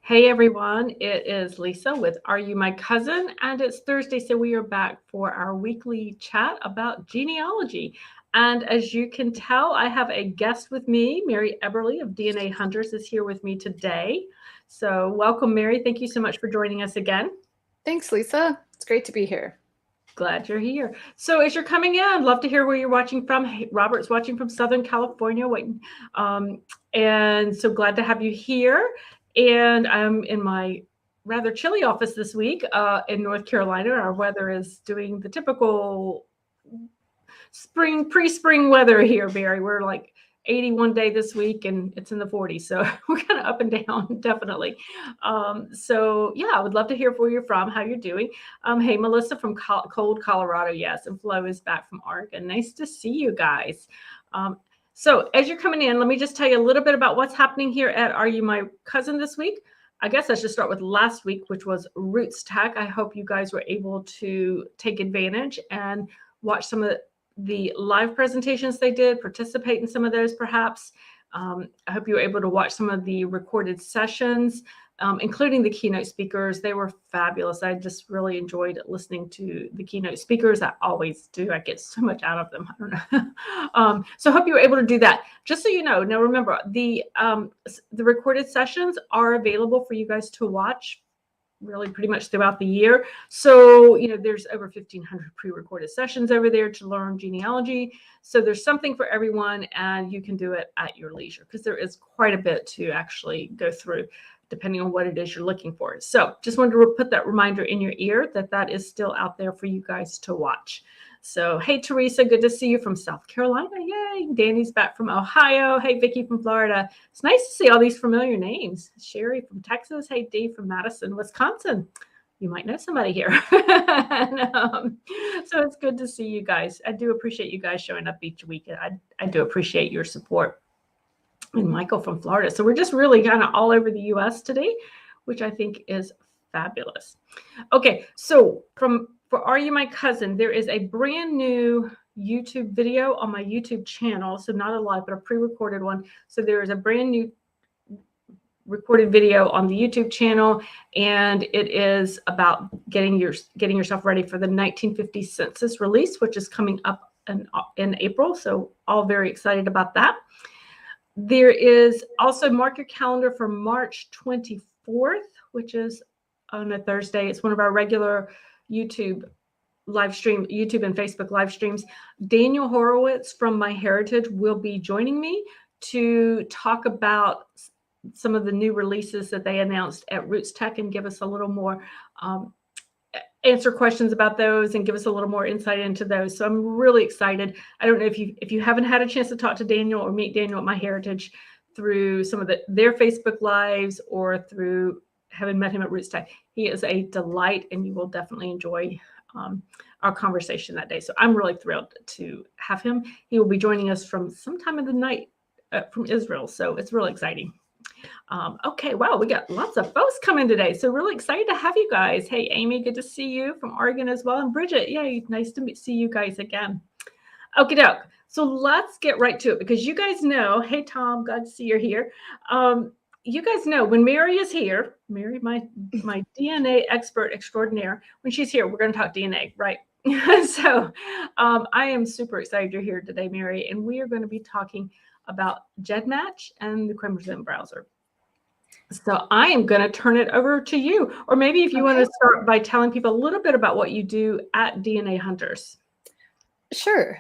Hey everyone, it is Lisa with Are You My Cousin? And it's Thursday, so we are back for our weekly chat about genealogy. And as you can tell, I have a guest with me. Mary Eberle of DNA Hunters is here with me today. So welcome, Mary. Thank you so much for joining us again. Thanks, Lisa. It's great to be here. Glad you're here. So as you're coming in, I'd love to hear where you're watching from. Hey, Robert's watching from Southern California. And so glad to have you here. And I'm in my rather chilly office this week in North Carolina. Our weather is doing the typical pre-spring weather here, Barry. We're like 81 day this week and it's in the 40s. So we're kind of up and down, definitely. So yeah, I would love to hear where you're from, how you're doing. Hey, Melissa from cold Colorado. Yes. And Flo is back from Oregon. Nice to see you guys. So as you're coming in, let me just tell you a little bit about what's happening here at Are You My Cousin this week. I guess I should start with last week, which was Roots Tech. I hope you guys were able to take advantage and watch some of the live presentations they did, participate in some of those perhaps. I hope you were able to watch some of the recorded sessions, including the keynote speakers. They were fabulous. I just really enjoyed listening to the keynote speakers. I always do. I get so much out of them. I don't know. So I hope you were able to do that. Just so you know, now remember, the recorded sessions are available for you guys to watch really pretty much throughout the year. So, there's over 1,500 pre-recorded sessions over there to learn genealogy. So there's something for everyone and you can do it at your leisure because there is quite a bit to actually go through depending on what it is you're looking for. So just wanted to put that reminder in your ear that is still out there for you guys to watch. So, hey, Teresa, good to see you from South Carolina. Yay. Danny's back from Ohio. Hey, Vicky from Florida. It's nice to see all these familiar names. Sherry from Texas. Hey, Dave from Madison, Wisconsin. You might know somebody here. And, so it's good to see you guys. I do appreciate you guys showing up each week. I do appreciate your support. And Michael from Florida. So we're just really kind of all over the U.S. today, which I think is fabulous. Okay, so for Are You My Cousin, there is a brand new YouTube video on my YouTube channel. So not a live, but a pre-recorded one. So there is a brand new recorded video on the YouTube channel, and it is about getting yourself ready for the 1950 census release, which is coming up in April. So all very excited about that. There is also, mark your calendar for March 24th, which is on a Thursday. It's one of our regular YouTube and Facebook live streams. Daniel Horowitz from MyHeritage will be joining me to talk about some of the new releases that they announced at Roots Tech and give us a little more answer questions about those and give us a little more insight into those. So I'm really excited. I don't know if you haven't had a chance to talk to Daniel or meet Daniel at MyHeritage through some of their Facebook lives or through having met him at Roots Tech. He is a delight and you will definitely enjoy our conversation that day. So I'm really thrilled to have him. He will be joining us from sometime in the night from Israel. So it's really exciting. Okay, wow, we got lots of folks coming today. So really excited to have you guys. Hey, Amy, good to see you from Oregon as well. And Bridget, yay, nice to see you guys again. Okie doke. So let's get right to it because you guys know, hey, Tom, glad to see you're here. You guys know when Mary is here, Mary, my DNA expert extraordinaire, when she's here, we're going to talk DNA, right? So I am super excited you're here today, Mary, and we are going to be talking about GEDMatch and the Chromosome Browser. So I am going to turn it over to you. Or maybe if you want to start by telling people a little bit about what you do at DNA Hunters. Sure.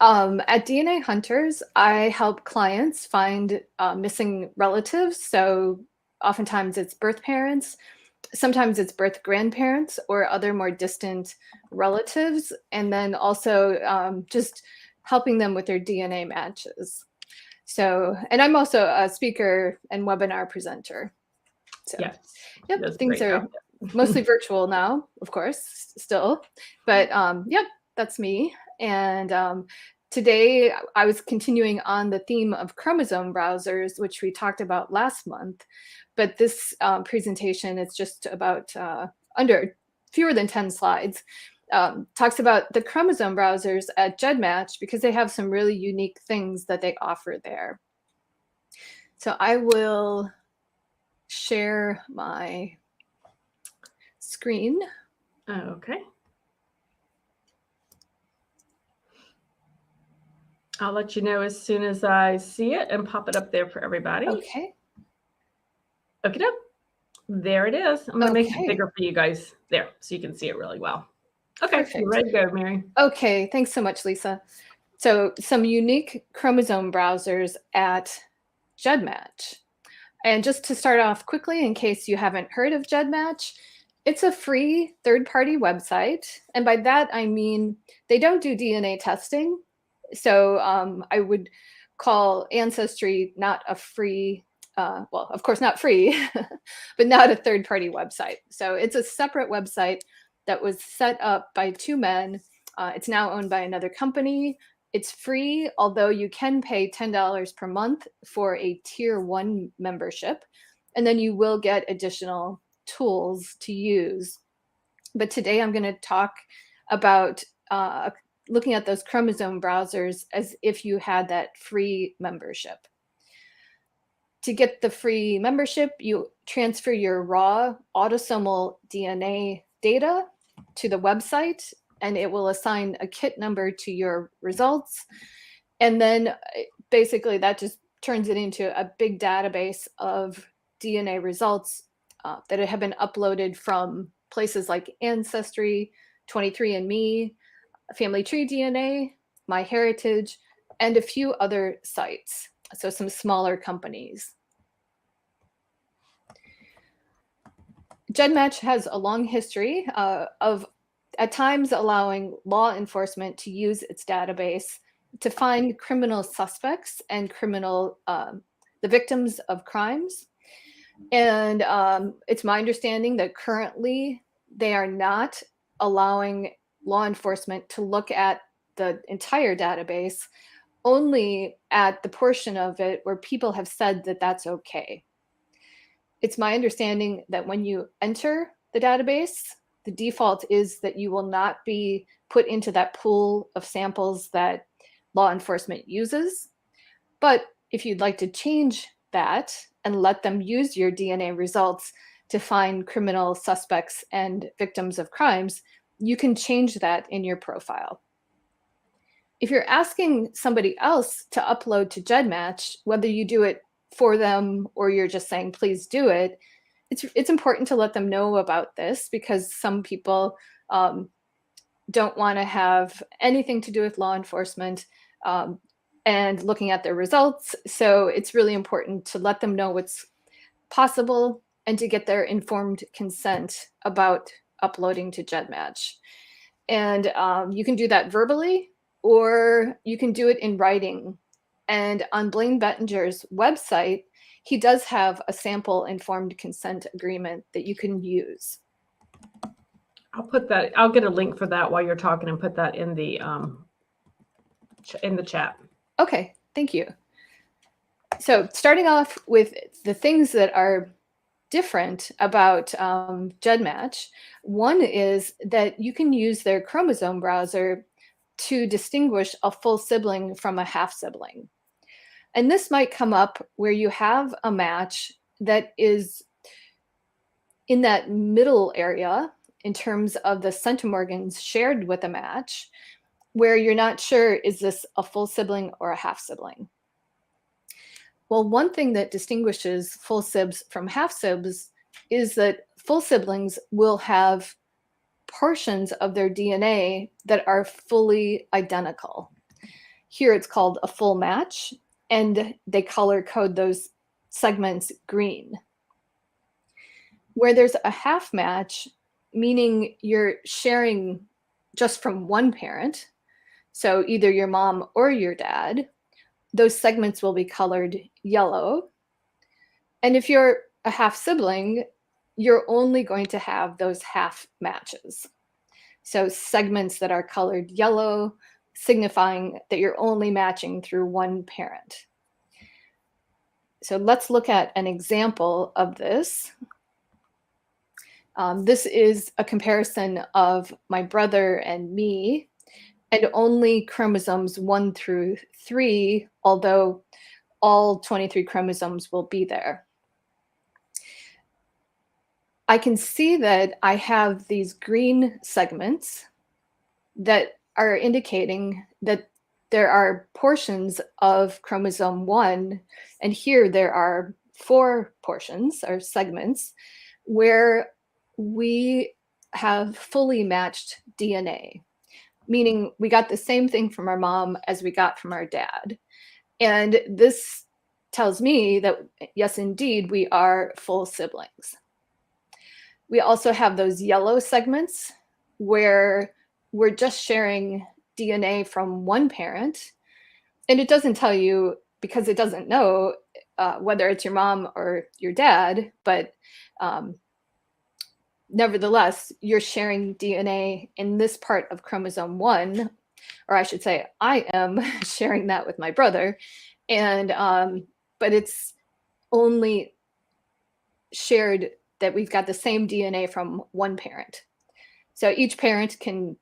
At DNA Hunters, I help clients find missing relatives. So oftentimes it's birth parents, sometimes it's birth grandparents or other more distant relatives. And then also just helping them with their DNA matches. So, and I'm also a speaker and webinar presenter. So, yes, yep, things are mostly virtual now, of course, still. But yep, that's me. And today I was continuing on the theme of chromosome browsers, which we talked about last month. But this presentation is just about under fewer than 10 slides. Talks about the chromosome browsers at GEDMatch because they have some really unique things that they offer there. So I will share my screen. Okay. I'll let you know as soon as I see it and pop it up there for everybody. Okay. Okay, there it is. I'm going to make it Okay. bigger for you guys there so you can see it really well. Okay, Perfect. you're ready to go, Mary. Okay, thanks so much, Lisa. So some unique chromosome browsers at GEDMatch. And just to start off quickly, in case you haven't heard of GEDMatch, it's a free third-party website. And by that, I mean they don't do DNA testing. So I would call Ancestry not a free, well, of course not free, but not a third-party website. So it's a separate website that was set up by two men. It's now owned by another company. It's free, although you can pay $10 per month for a tier 1 membership, and then you will get additional tools to use. But today I'm going to talk about looking at those chromosome browsers as if you had that free membership. To get the free membership, you transfer your raw autosomal DNA data to the website, and it will assign a kit number to your results. And then basically that just turns it into a big database of DNA results that have been uploaded from places like Ancestry, 23andMe, Family Tree DNA, MyHeritage, and a few other sites. So some smaller companies. GEDMatch has a long history of at times allowing law enforcement to use its database to find criminal suspects and the victims of crimes. And it's my understanding that currently they are not allowing law enforcement to look at the entire database, only at the portion of it where people have said that that's okay. It's my understanding that when you enter the database, the default is that you will not be put into that pool of samples that law enforcement uses. But if you'd like to change that and let them use your DNA results to find criminal suspects and victims of crimes, you can change that in your profile. If you're asking somebody else to upload to GEDMatch, whether you do it for them or you're just saying, please do it, it's important to let them know about this, because some people don't want to have anything to do with law enforcement and looking at their results. So it's really important to let them know what's possible and to get their informed consent about uploading to GEDMatch. And you can do that verbally, or you can do it in writing. And on Blaine Bettinger's website, he does have a sample informed consent agreement that you can use. I'll get a link for that while you're talking and put that in the chat. Okay, thank you. So starting off with the things that are different about GEDMatch, one is that you can use their chromosome browser to distinguish a full sibling from a half sibling. And this might come up where you have a match that is in that middle area in terms of the centimorgans shared with a match, where you're not sure, is this a full sibling or a half sibling? Well, one thing that distinguishes full sibs from half sibs is that full siblings will have portions of their DNA that are fully identical. Here it's called a full match, and they color code those segments green. Where there's a half match, meaning you're sharing just from one parent, so either your mom or your dad, those segments will be colored yellow. And if you're a half sibling, you're only going to have those half matches. So segments that are colored yellow, signifying that you're only matching through one parent. So let's look at an example of this. This is a comparison of my brother and me, and only chromosomes 1 through 3, although all 23 chromosomes will be there. I can see that I have these green segments that are indicating that there are portions of chromosome 1, and here there are 4 portions or segments where we have fully matched DNA, meaning we got the same thing from our mom as we got from our dad. And this tells me that, yes, indeed, we are full siblings. We also have those yellow segments where we're just sharing DNA from one parent. And it doesn't tell you, because it doesn't know whether it's your mom or your dad, but nevertheless, you're sharing DNA in this part of chromosome 1, or I should say, I am sharing that with my brother. And but it's only shared that we've got the same DNA from one parent. So each parent can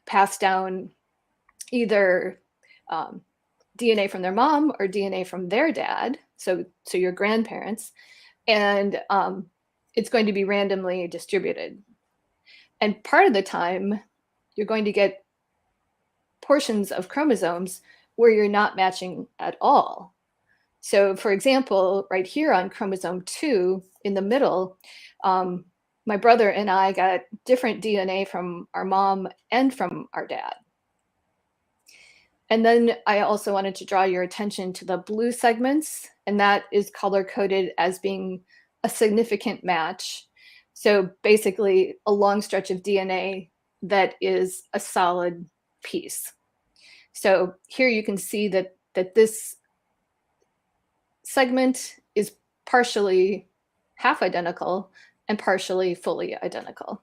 pass down either DNA from their mom or DNA from their dad, so your grandparents, and it's going to be randomly distributed. And part of the time, you're going to get portions of chromosomes where you're not matching at all. So for example, right here on chromosome 2 in the middle, my brother and I got different DNA from our mom and from our dad. And then I also wanted to draw your attention to the blue segments, and that is color-coded as being a significant match. So basically a long stretch of DNA that is a solid piece. So here you can see that this segment is partially half identical and partially fully identical.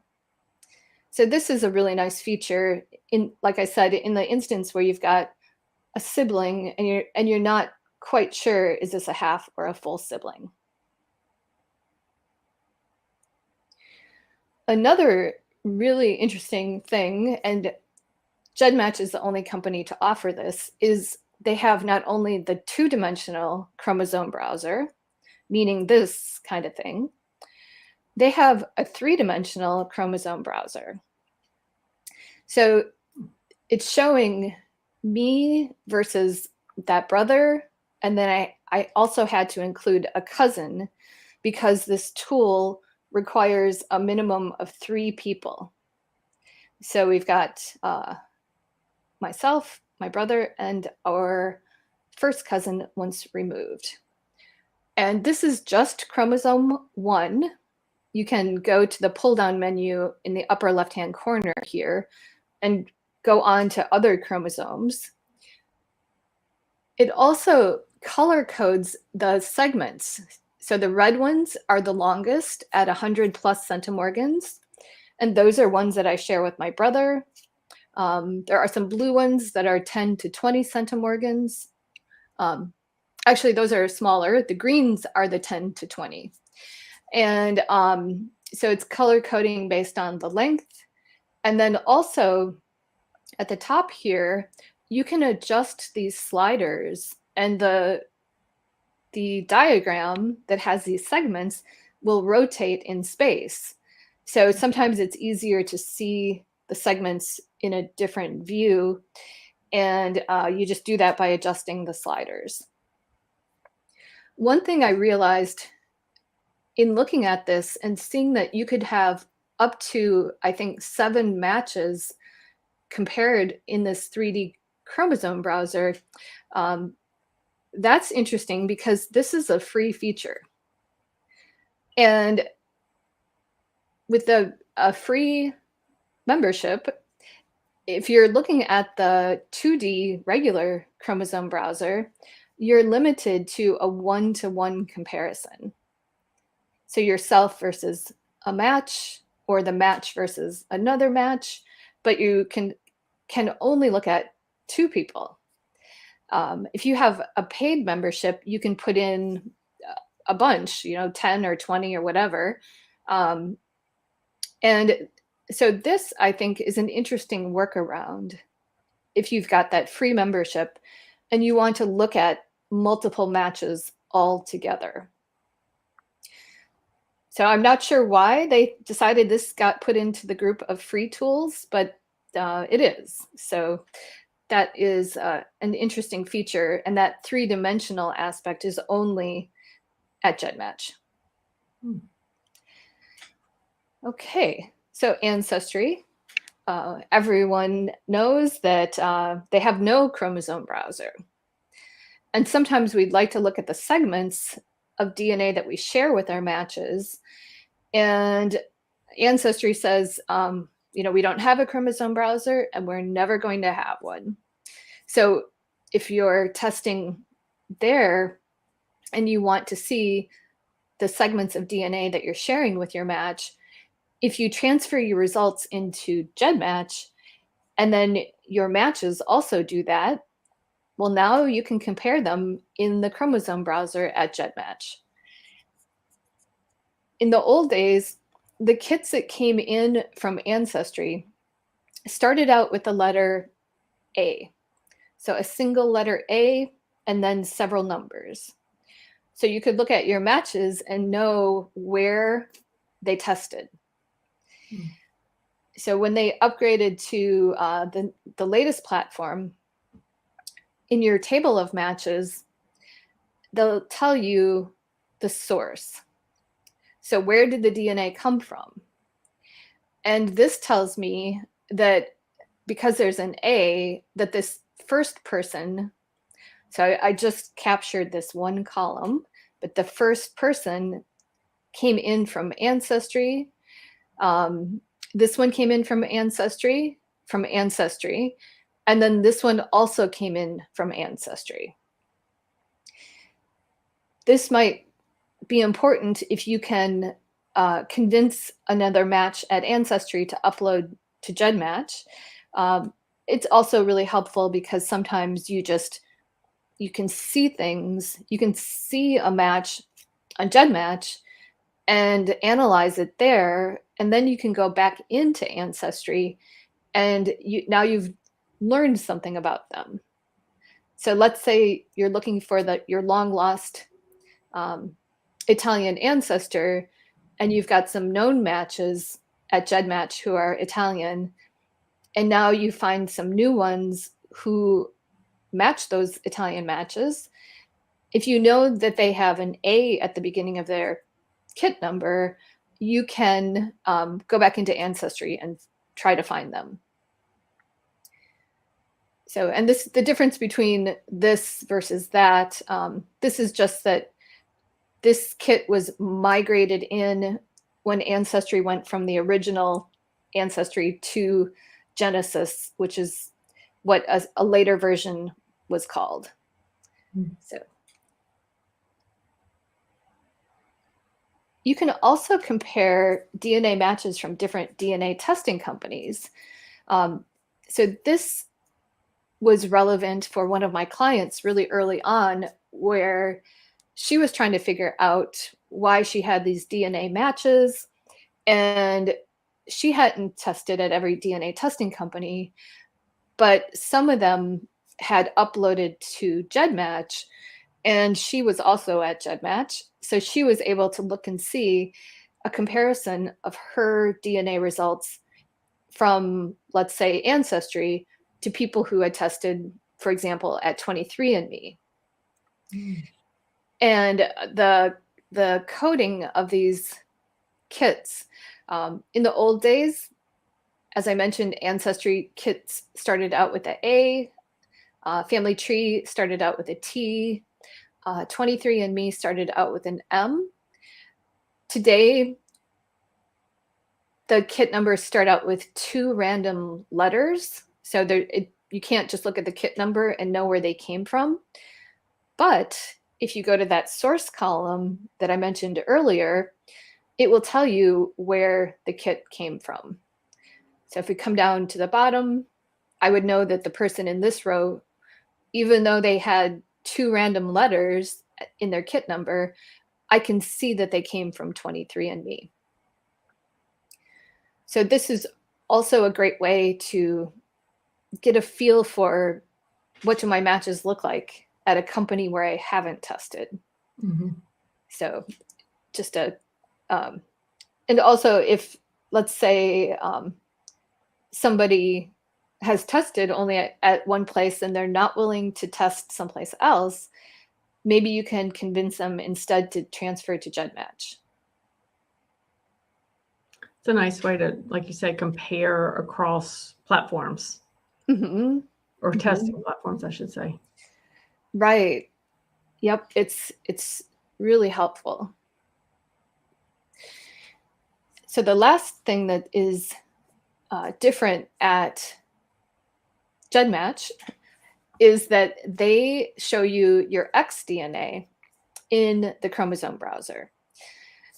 So this is a really nice feature in, like I said, in the instance where you've got a sibling and you're not quite sure, is this a half or a full sibling? Another really interesting thing, and GEDMatch is the only company to offer this, is they have not only the 2-dimensional chromosome browser, meaning this kind of thing, they have a 3-dimensional chromosome browser. So it's showing me versus that brother, and then I also had to include a cousin because this tool requires a minimum of 3 people. So we've got myself, my brother, and our first cousin once removed. And this is just chromosome 1. You can go to the pull-down menu in the upper left-hand corner here and go on to other chromosomes. It also color codes the segments. So the red ones are the longest at 100 plus centimorgans, and those are ones that I share with my brother. There are some blue ones that are 10 to 20 centimorgans. Actually, those are smaller. The greens are the 10 to 20. And so it's color coding based on the length. And then also at the top here, you can adjust these sliders, and the diagram that has these segments will rotate in space. So sometimes it's easier to see the segments in a different view, and you just do that by adjusting the sliders. One thing I realized in looking at this and seeing that you could have up to, I think, 7 matches compared in this 3D chromosome browser, that's interesting because this is a free feature. And with a free membership, if you're looking at the 2D regular chromosome browser, you're limited to a 1-to-1 comparison. So yourself versus a match, or the match versus another match, but you can only look at 2 people. If you have a paid membership, you can put in a bunch, 10 or 20 or whatever. And so this, I think, is an interesting workaround if you've got that free membership and you want to look at multiple matches all together. So I'm not sure why they decided this got put into the group of free tools, but it is. So that is an interesting feature, and that three-dimensional aspect is only at GEDMatch. Okay, so Ancestry. Everyone knows that they have no chromosome browser. And sometimes we'd like to look at the segments of DNA that we share with our matches. And Ancestry says, we don't have a chromosome browser and we're never going to have one. So if you're testing there and you want to see the segments of DNA that you're sharing with your match, if you transfer your results into GEDMatch and then your matches also do that, well, now you can compare them in the chromosome browser at GEDMatch. In the old days, the kits that came in from Ancestry started out with the letter A. So a single letter A and then several numbers. So you could look at your matches and know where they tested. So when they upgraded to the latest platform, in your table of matches, they'll tell you the source. So where did the DNA come from? And this tells me that because there's an A, that this first person, so I just captured this one column, but the first person came in from Ancestry. This one came in from Ancestry, and then this one also came in from Ancestry. This might be important if you can convince another match at Ancestry to upload to GEDMatch. It's also really helpful because sometimes you can see things. You can see a match on GEDMatch and analyze it there, and then you can go back into Ancestry and now you've learned something about them. So let's say you're looking for your long lost Italian ancestor, and you've got some known matches at GEDMatch who are Italian, and now you find some new ones who match those Italian matches. If you know that they have an A at the beginning of their kit number, you can go back into Ancestry and try to find them. So, and the difference between this versus that, this is just that this kit was migrated in when Ancestry went from the original Ancestry to Genesis, which is what a later version was called. So you can also compare DNA matches from different DNA testing companies. So this was relevant for one of my clients really early on, where she was trying to figure out why she had these DNA matches, and she hadn't tested at every DNA testing company, but some of them had uploaded to GEDMatch, and she was also at GEDMatch. So she was able to look and see a comparison of her DNA results from, let's say, Ancestry to people who had tested, for example, at 23andMe. And the coding of these kits, in the old days, as I mentioned, Ancestry kits started out with an A, Family Tree started out with a T, 23andMe started out with an M. Today, the kit numbers start out with 2 random letters. So you can't just look at the kit number and know where they came from. But if you go to that source column that I mentioned earlier, it will tell you where the kit came from. So if we come down to the bottom, I would know that the person in this row, even though they had 2 random letters in their kit number, I can see that they came from 23andMe. So this is also a great way to get a feel for what do my matches look like at a company where I haven't tested. So just a and also if, let's say, somebody has tested only at one place and they're not willing to test someplace else, maybe you can convince them instead to transfer to GEDMatch. It's a nice way to, like you said, compare across platforms. Mm-hmm. Or testing platforms, I should say. Right. Yep. It's really helpful. So the last thing that is different at GEDMatch is that they show you your XDNA in the Chromosome browser.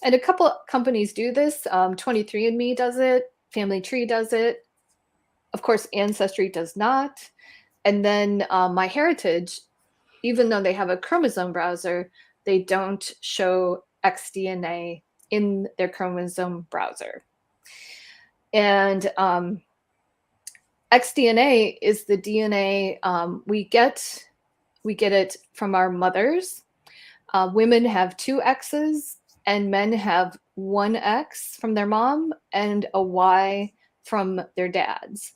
And a couple companies do this. 23andMe does it. Family Tree does it. Of course, Ancestry does not. And then MyHeritage, even though they have a chromosome browser, they don't show XDNA in their chromosome browser. And XDNA is the DNA we get it from our mothers. Women have 2 X's and men have 1 X from their mom and a Y from their dads.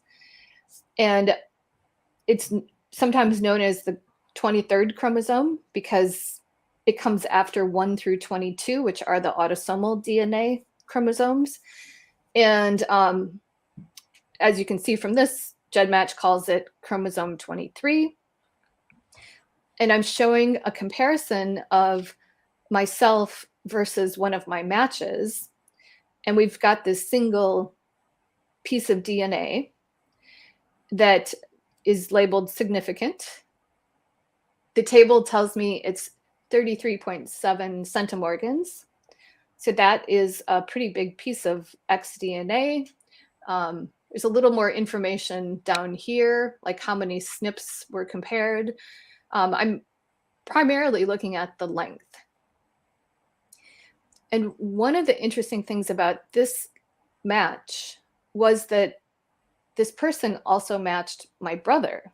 And it's sometimes known as the 23rd chromosome because it comes after 1 through 22, which are the autosomal DNA chromosomes. And as you can see from this, GEDMatch calls it chromosome 23. And I'm showing a comparison of myself versus one of my matches. And we've got this single piece of DNA that is labeled significant. The table tells me it's 33.7 centimorgans. So that is a pretty big piece of XDNA. There's a little more information down here, like how many SNPs were compared. I'm primarily looking at the length. And one of the interesting things about this match was that this person also matched my brother.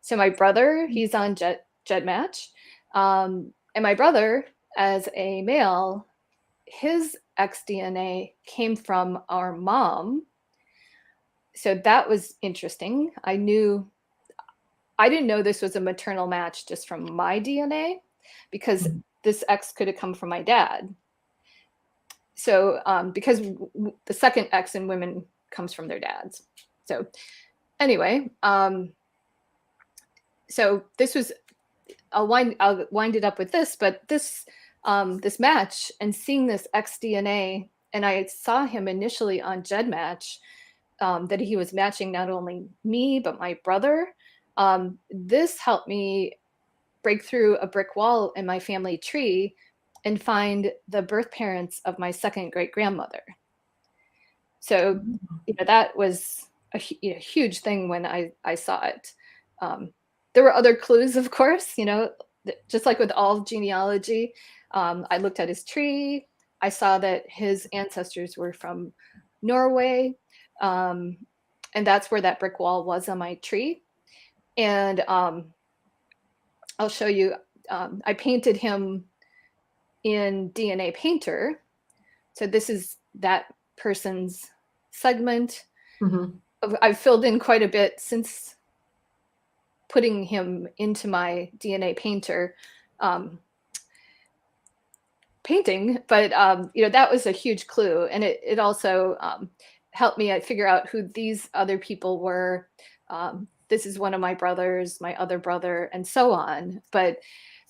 So my brother, he's on GEDMatch. And my brother, as a male, his XDNA came from our mom. So that was interesting. I didn't know this was a maternal match just from my DNA because this X could have come from my dad. So because the second X in women comes from their dads. So anyway, so this was, I'll wind it up with this, but this match and seeing this XDNA, and I saw him initially on GEDMatch, that he was matching not only me, but my brother. This helped me break through a brick wall in my family tree and find the birth parents of my second great grandmother. So, that was a huge thing when I saw it. There were other clues, of course, just like with all genealogy. I looked at his tree. I saw that his ancestors were from Norway. And that's where that brick wall was on my tree. And I'll show you, I painted him in DNA Painter. So this is that person's segment. I've filled in quite a bit since putting him into my DNA Painter painting, but that was a huge clue. And it also helped me figure out who these other people were. This is one of my brothers, my other brother, and so on. But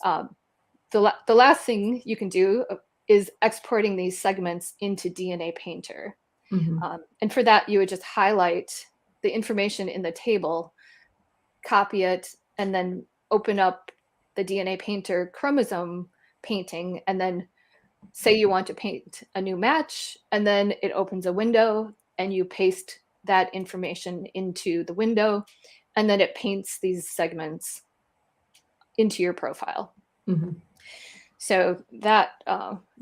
the last thing you can do is exporting these segments into DNA Painter. And for that, you would just highlight the information in the table, copy it, and then open up the DNA Painter chromosome painting, and then say you want to paint a new match, and then it opens a window and you paste that information into the window, and then it paints these segments into your profile. So that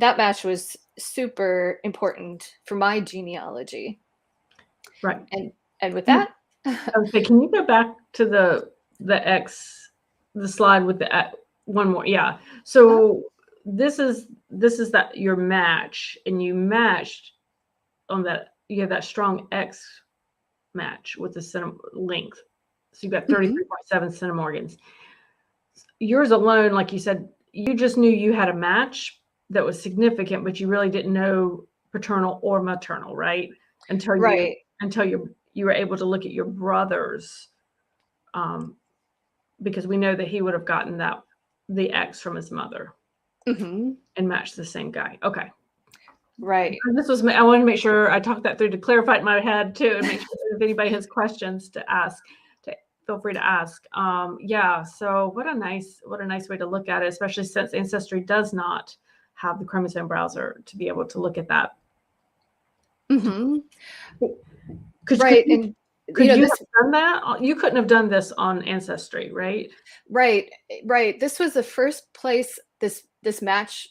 match was super important for my genealogy. Right. And with that, okay, can you go back to the slide with the one more? Yeah. So this is that your match, and you matched on that. You have that strong X match with the length. So you've got 33.7 centimorgans. Yours alone, like you said, you just knew you had a match that was significant, but you really didn't know paternal or maternal, right? Until you were able to look at your brother's, because we know that he would have gotten the X from his mother and matched the same guy. Okay. Right. I wanted to make sure I talked that through to clarify it in my head too, and make sure if anybody has questions to ask, feel free to ask. Yeah. So what a nice way to look at it, especially since Ancestry does not have the Chromosome browser to be able to look at that. Right. And could you have done that? You couldn't have done this on Ancestry, right? Right. This was the first place this match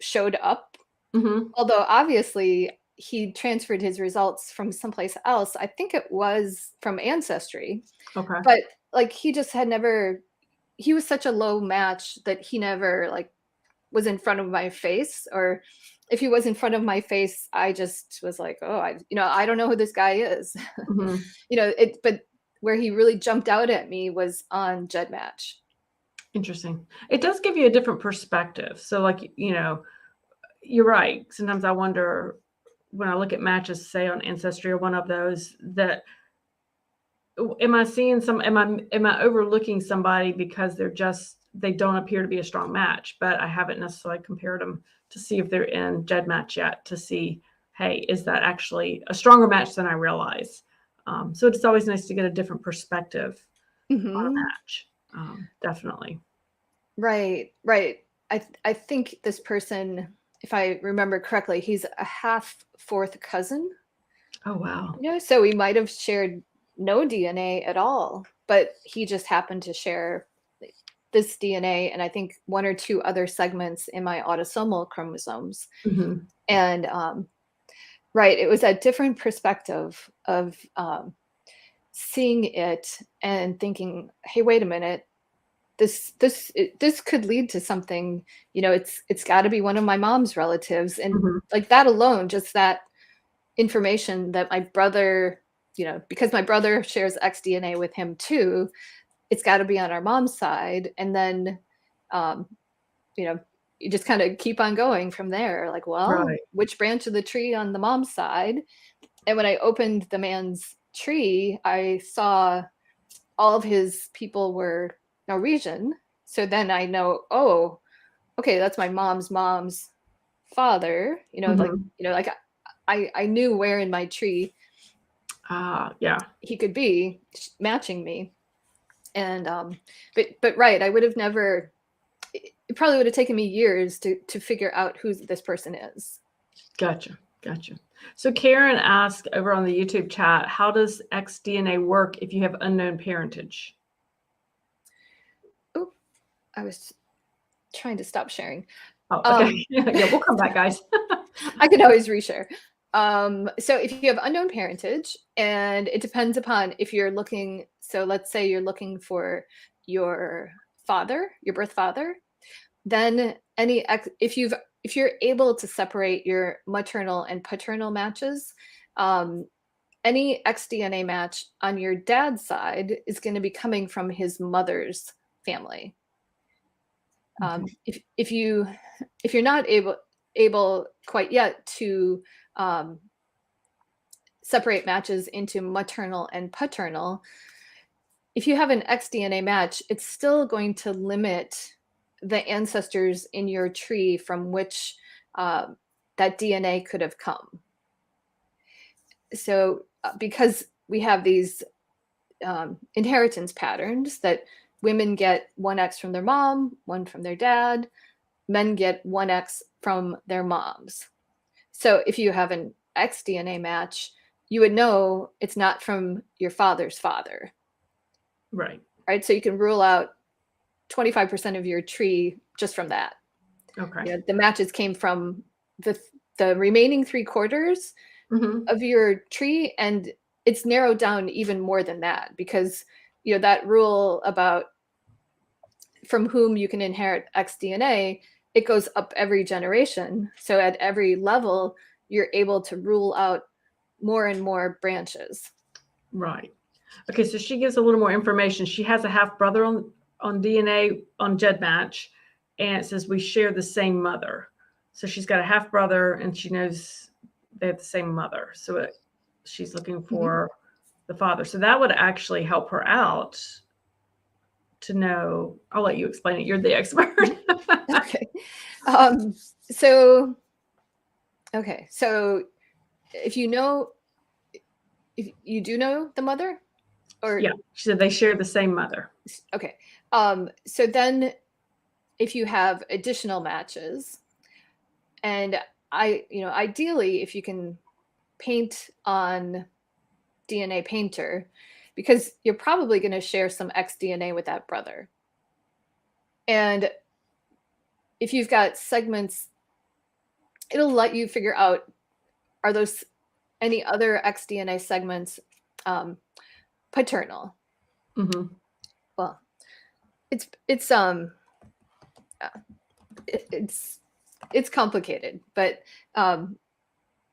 showed up. Although obviously he transferred his results from someplace else. I think it was from Ancestry. Okay. But like he just had never, he was such a low match that he never like was in front of my face, or if he was in front of my face, I just was like, oh, I don't know who this guy is. But where he really jumped out at me was on GEDMatch. Interesting. It does give you a different perspective. So like, you're right. Sometimes I wonder when I look at matches, say on Ancestry or one of those, that am I overlooking somebody because they don't appear to be a strong match, but I haven't necessarily compared them to see if they're in GEDMatch yet to see, hey, is that actually a stronger match than I realize? So it's always nice to get a different perspective on a match. Definitely. Right. I think this person, if I remember correctly, he's a half-fourth cousin. Oh, wow. So we might have shared no DNA at all, but he just happened to share this DNA and I think one or two other segments in my autosomal chromosomes. And it was a different perspective of seeing it and thinking, hey, wait a minute, this could lead to something. It's got to be one of my mom's relatives, and like that alone, just that information that my brother, because my brother shares XDNA with him too, it's got to be on our mom's side. And then you just kind of keep on going from there, like, well, which branch of the tree on the mom's side? And when I opened the man's tree, I saw all of his people were Norwegian. So then I know, oh, okay, that's my mom's father. I knew where in my tree he could be matching me. And but I would have never, it probably would have taken me years to figure out who this person is. Gotcha. So Karen asked over on the YouTube chat, how does XDNA work if you have unknown parentage? Oh, I was trying to stop sharing. Oh, okay. Yeah, we'll come back, guys. I can always reshare. So if you have unknown parentage, and it depends upon if you're looking, so let's say you're looking for your father, your birth father, then if you're able to separate your maternal and paternal matches, any XDNA match on your dad's side is going to be coming from his mother's family. If you're not able quite yet to separate matches into maternal and paternal, if you have an XDNA match, it's still going to limit the ancestors in your tree from which that DNA could have come. So because we have these inheritance patterns that women get 1X from their mom, 1 from their dad, men get 1X from their moms. So if you have an XDNA match, you would know it's not from your father's father. Right. So you can rule out 25% of your tree just from that. Okay. The matches came from the remaining 3/4 of your tree, and it's narrowed down even more than that, because that rule about from whom you can inherit XDNA it goes up every generation. So at every level, you're able to rule out more and more branches. Right. Okay, so she gives a little more information. She has a half brother on DNA on GEDMatch, and it says we share the same mother. So she's got a half brother, and she knows they have the same mother. So she's looking for the father. So that would actually help her out to know. I'll let you explain it. You're the expert. Okay. So if you do know the mother, or yeah, she said they share the same mother. Okay. So then if you have additional matches, and ideally if you can paint on DNA Painter, because you're probably going to share some XDNA with that brother. And if you've got segments, it'll let you figure out, are those any other XDNA segments paternal? Mm-hmm. Well, it's complicated, but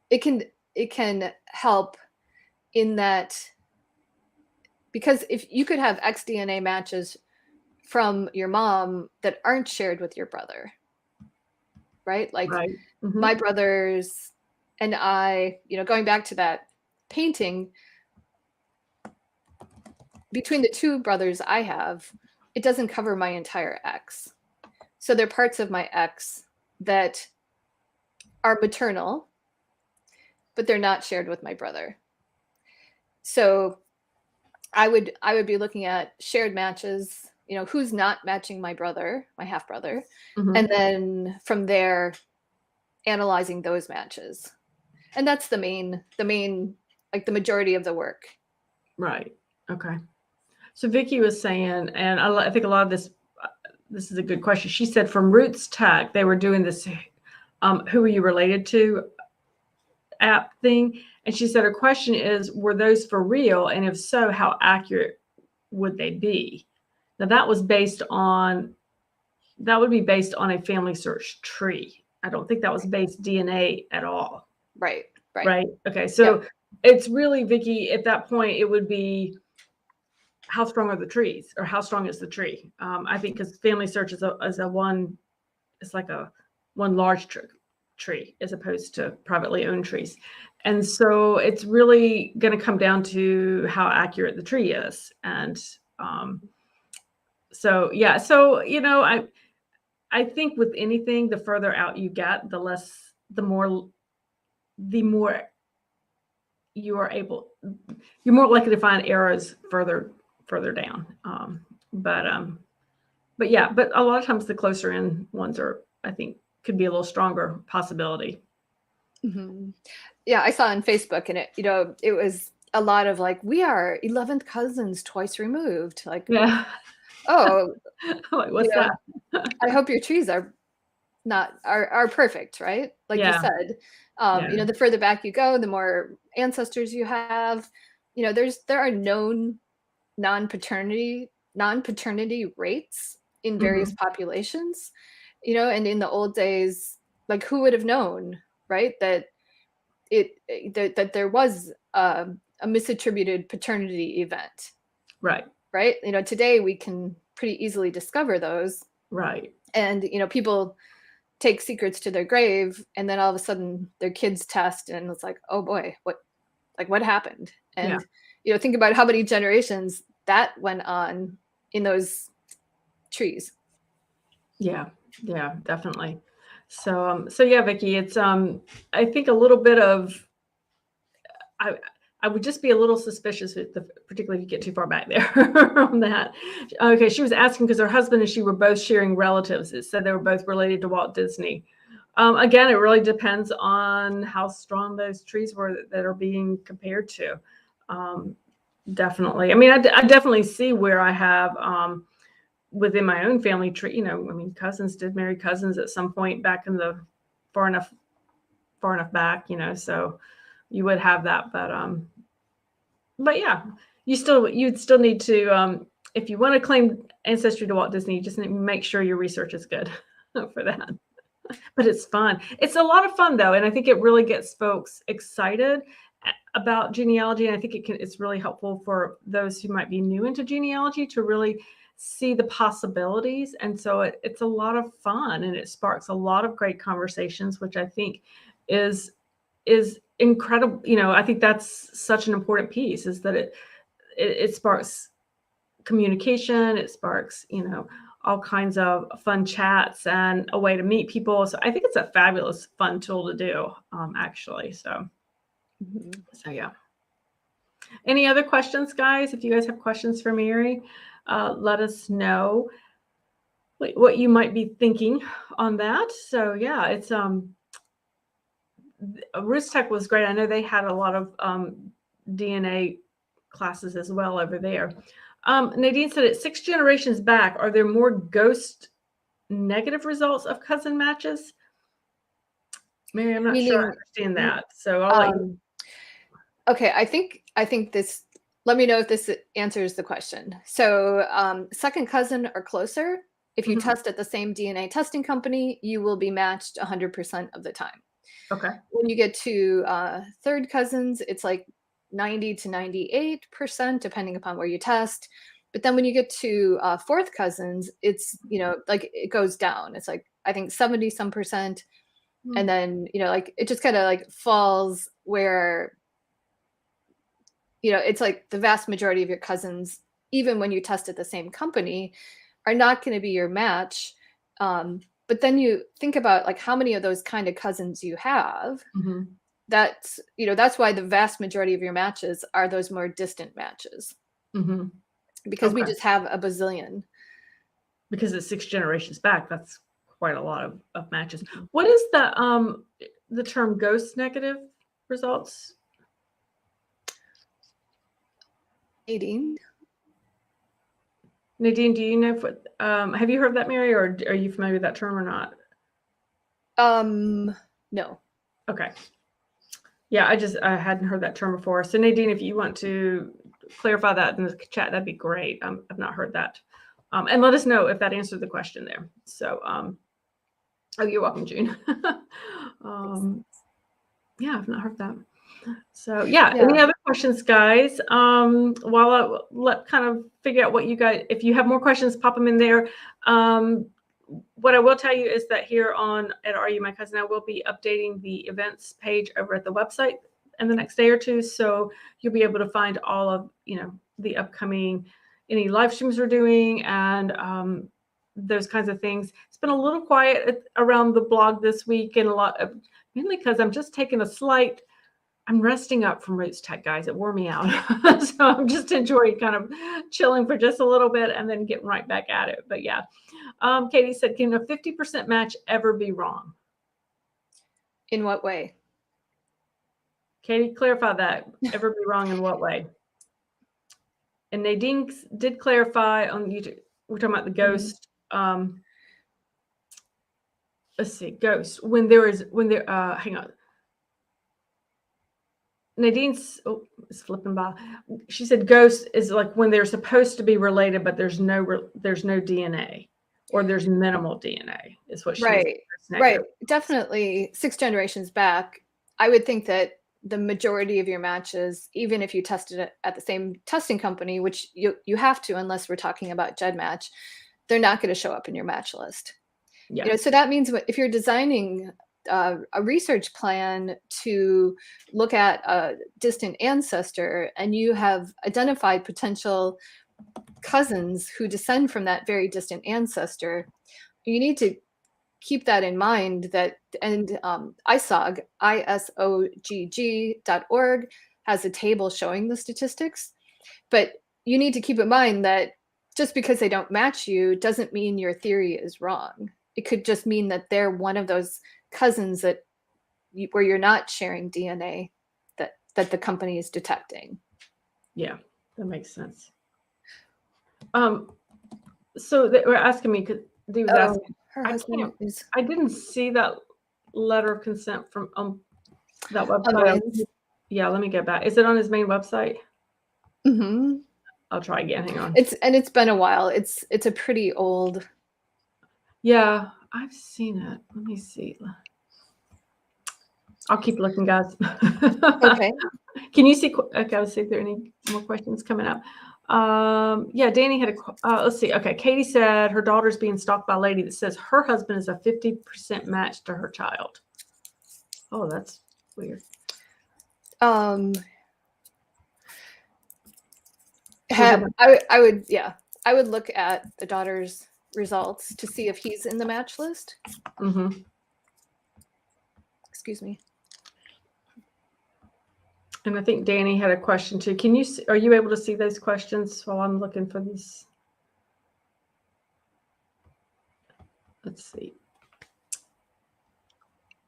it can help in that, because if you could have XDNA matches from your mom that aren't shared with your brother, right? Like right. Mm-hmm. my brothers and I, going back to that painting, between the two brothers I have, it doesn't cover my entire X. So there are parts of my X that are maternal, but they're not shared with my brother. So I would be looking at shared matches, who's not matching my brother, my half brother, and then from there analyzing those matches. And that's the main, like the majority of the work. Right. Okay. So Vicki was saying, and I think a lot of this is a good question. She said from Roots Tech, they were doing this, who are you related to app thing. And she said her question is, were those for real? And if so, how accurate would they be? Now that would be based on a family search tree. I don't think that was based DNA at all. Right. Okay. So it's really, Vicki, at that point, it would be, how strong are the trees, or how strong is the tree? I think because family search is it's like a one large tree as opposed to privately owned trees. And so it's really going to come down to how accurate the tree is. And so I think with anything, the further out you get, the more you're more likely to find errors further down. But a lot of times the closer in ones I think could be a little stronger possibility. Mm-hmm. Yeah, I saw on Facebook, and it was a lot of like, we are 11th cousins twice removed. Like, yeah. Oh, like, what's that? I hope your trees are perfect, right? Like you said, the further back you go, the more ancestors you have. There are known non-paternity rates in various populations, and in the old days, like, who would have known, right, that there was a misattributed paternity event, right? Today we can pretty easily discover those, right? And people take secrets to their grave, and then all of a sudden their kids test, and it's like, oh boy, what happened? And think about how many generations that went on in those trees. Yeah, definitely. So yeah, Vicki, it's I think a little bit of I would just be a little suspicious, particularly if you get too far back there on that. Okay, she was asking because her husband and she were both sharing relatives. It said they were both related to Walt Disney. Again, it really depends on how strong those trees were that are being compared to. Definitely. I mean, I definitely see where I have within my own family tree. Cousins did marry cousins at some point back in the far enough back. So you would have that, but yeah, you'd still need to, if you want to claim ancestry to Walt Disney, you just need to make sure your research is good for that. But it's fun. It's a lot of fun though, and I think it really gets folks excited about genealogy. And I think it's really helpful for those who might be new into genealogy to really see the possibilities. And so it's a lot of fun, and it sparks a lot of great conversations, which I think is incredible. I think that's such an important piece, is that it sparks communication. It sparks, all kinds of fun chats and a way to meet people. So I think it's a fabulous, fun tool to do, actually. So yeah. Any other questions, guys? If you guys have questions for Mary, let us know what you might be thinking on that. So yeah, it's Roots Tech was great. I know they had a lot of DNA classes as well over there. Nadine said, it's 6 generations back, are there more ghost negative results of cousin matches? Mary, I'm not sure I understand that. So I'll let you. Okay, I think this, let me know if this answers the question. So second cousin or closer, if you test at the same DNA testing company, you will be matched 100% of the time. Okay. When you get to third cousins, it's like 90 to 98%, depending upon where you test. But then when you get to fourth cousins, it's, like it goes down. It's like, I think 70 some percent. And then, like it just kind of like falls where, it's like the vast majority of your cousins, even when you test at the same company, are not going to be your match. But then you think about like how many of those kind of cousins you have. That's why the vast majority of your matches are those more distant matches. Because we just have a bazillion. Because it's 6 generations back, that's quite a lot of matches. What is the term ghost negative results? Nadine, do you know have you heard that, Mary, or are you familiar with that term or not? No. Okay. Yeah, I hadn't heard that term before. So Nadine, if you want to clarify that in the chat, that'd be great. I've not heard that. And let us know if that answered the question there. So, oh, you're welcome, June. Yeah, I've not heard that. So yeah, any other questions, guys? While I let kind of figure out what you guys, if you have more questions, pop them in there. What I will tell you is that here at Are You My Cousin, I will be updating the events page over at the website in the next day or two. So you'll be able to find all of, the upcoming, any live streams we're doing and those kinds of things. It's been a little quiet around the blog this week, and mainly because I'm just taking I'm resting up from Roots Tech, guys. It wore me out. So I'm just enjoying kind of chilling for just a little bit and then getting right back at it. But yeah. Katie said, can a 50% match ever be wrong? In what way? Katie, clarify that. Ever be wrong in what way? And Nadine did clarify on YouTube. We're talking about the ghost. Let's see, ghost. Hang on. Nadine's flipping by. She said ghost is like when they're supposed to be related, but there's no DNA, or there's minimal DNA, is what she right. Definitely 6 generations back, I would think that the majority of your matches, even if you tested it at the same testing company, which you have to unless we're talking about GEDMatch, they're not going to show up in your match list. Yeah. So that means if you're designing a research plan to look at a distant ancestor and you have identified potential cousins who descend from that very distant ancestor, you need to keep that in mind. And ISOG, ISOGG.org, has a table showing the statistics. But you need to keep in mind that just because they don't match you doesn't mean your theory is wrong. It could just mean that they're one of those cousins where you're not sharing DNA that the company is detecting. Yeah, that makes sense. So they were asking me, because they was asking, I didn't see that letter of consent from that website. Yeah, let me get back. Is it on his main website? I'll try again. Hang on. It's been a while. It's a pretty old. Yeah, I've seen it. Let me see. I'll keep looking, guys. Okay. Can you see? Okay, let's see if there are any more questions coming up. Yeah, Danny had a, let's see. Okay, Katie said her daughter's being stalked by a lady that says her husband is a 50% match to her child. Oh, that's weird. I would look at the daughter's results to see if he's in the match list. Mm-hmm. Excuse me. And I think Danny had a question too. Are you able to see those questions while I'm looking for these? Let's see.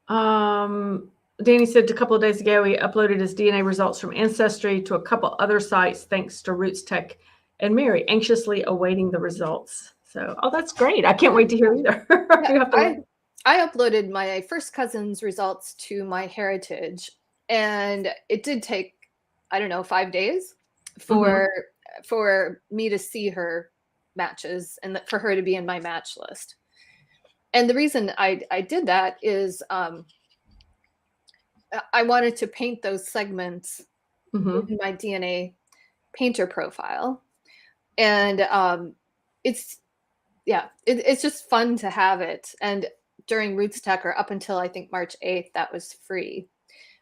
Danny said a couple of days ago he uploaded his DNA results from Ancestry to a couple other sites thanks to Roots Tech and Mary, anxiously awaiting the results. So, oh, that's great. I can't wait to hear either. Yeah, I uploaded my first cousin's results to MyHeritage, and it did take, I don't know, 5 days for me to see her matches and for her to be in my match list. And the reason I did that is I wanted to paint those segments in my DNA painter profile. And it's just fun to have it. And during Roots Tech, or up until I think March 8th, that was free.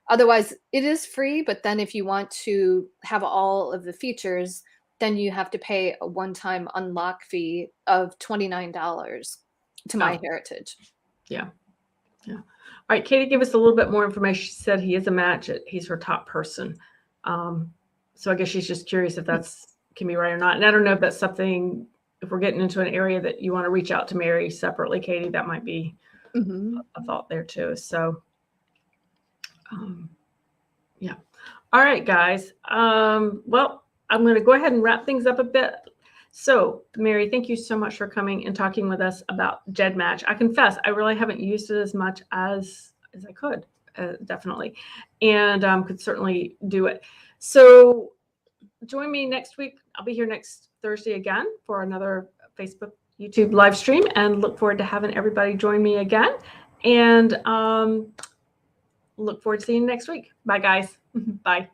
Otherwise, it is free, but then if you want to have all of the features, then you have to pay a one-time unlock fee of $29 to MyHeritage. Yeah. Yeah. All right, Katie, give us a little bit more information. She said he is a match. He's her top person. So I guess she's just curious if that's can be right or not. And I don't know if that's something, if we're getting into an area that you want to reach out to Mary separately, Katie, that might be a thought there too. So, yeah. All right, guys. Well, I'm going to go ahead and wrap things up a bit. So, Mary, thank you so much for coming and talking with us about GEDMatch. I confess, I really haven't used it as much as I could, definitely, and could certainly do it. So, join me next week. I'll be here next Thursday again for another Facebook, YouTube live stream, and look forward to having everybody join me again. And look forward to seeing you next week. Bye, guys. Bye.